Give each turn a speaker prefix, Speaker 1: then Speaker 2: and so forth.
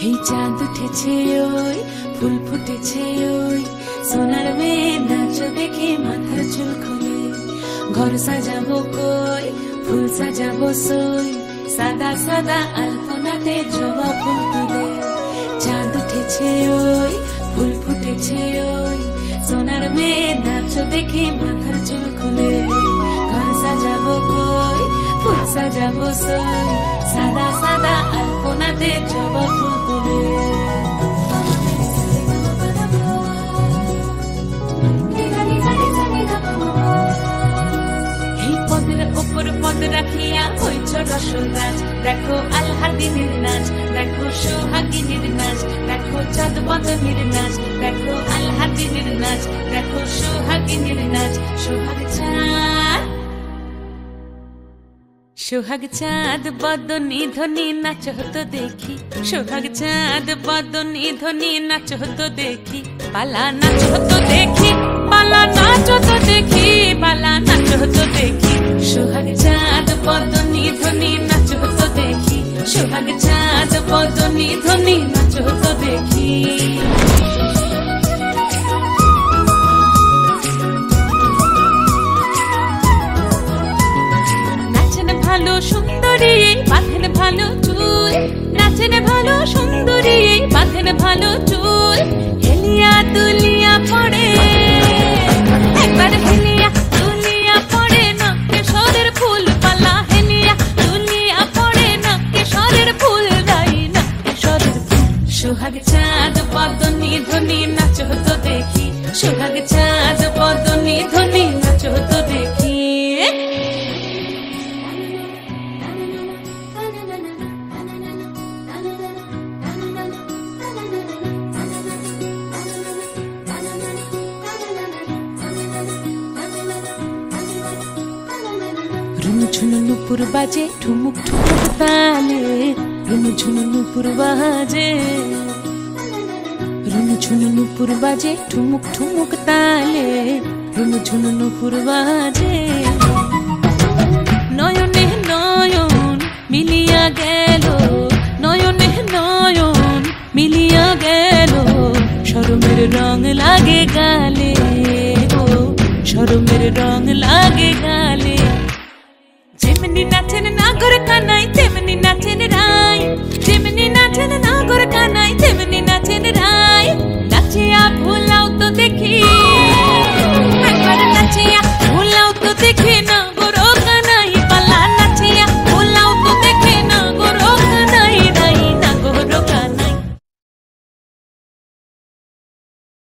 Speaker 1: এই চাঁদ উঠেছে ওই ফুল ফুটেছে ওই সোনার মেয়ে নাচ দেখে মাথার চুল খুলে ঘর সাজাবো কই ফুল সাজাবো সই সাদা সাদা আলপনাতে জবা ফুল তুলে চাঁদ উঠেছে ওই ফুল ফুটেছে ওই সোনার মেয়ে নাচ দেখে মাথার চুল খুলে ঘর সাজাবো কই ফুল সাজাবো সই সাদা সাদা আলপনাতে জবা ফুল তুলে উপর পদ রাখিয়া হইছ রসরাজ দেখো আলহাদিনের নাচ দেখো সোহাগিনীর নাচ দেখো চাঁদ বদনের নাচ দেখো আলহাদিনের নাচ দেখো সোহাগিনীর নাচ সোহাগ চাঁদ বদনী ধ্বনি নাচ হতো দেখি সোহাগ চাঁদ বদনী ধ্বনি নাচ হতো দেখি পালা নাচ হতো দেখি পালা নাচ হতো দেখি পালা নাচ হতো দেখি সোহাগ চাঁদ বদনী ধ্বনি নাচ হতো দেখি সোহাগ চাঁদ বদনী ধ্বনি নাচ হতো দেখি ভালো সুন্দরী বাঁধেন ভালো চুল নাচেন ভালো সুন্দরী বাঁধেন ভালো চুল হেলিয়া দুলিয়া পড়ে একবার হেলিয়া দুলিয়া পড়ে নাকে সরের ফুল পালা হেলিয়া দুলিয়া পড়ে নাকে সরের ফুল গাই নাকে সরের ফুল সোহাগ চাঁদ বদনী ধ্বনি নাচ হতো দেখি সোহাগ চাঁদ বদনী ধ্বনি নাচ হতো দেখি ঝুনু নুপুর বাজে ঠুমুক ঠুমুক তালে রুনু ঝুনু নুপুর বাজে রুনু ঝুনু নুপুর বাজে ঠুমুক ঠুমুক তালে রুনু ঝুনু নুপুর বাজে নয়নে নয়ন মিলিয়া গেল নয়নে নয়ন মিলিয়া গেল শরমের রং লাগে গালে ও শরমের রং লাগে গালে যেমনি নাচেন নাগর কানাই তেমনি নাচেন রাই যেমনি নাচেন নাগর কানাই তেমনি নাচেন রাই নাচিয়া ভুল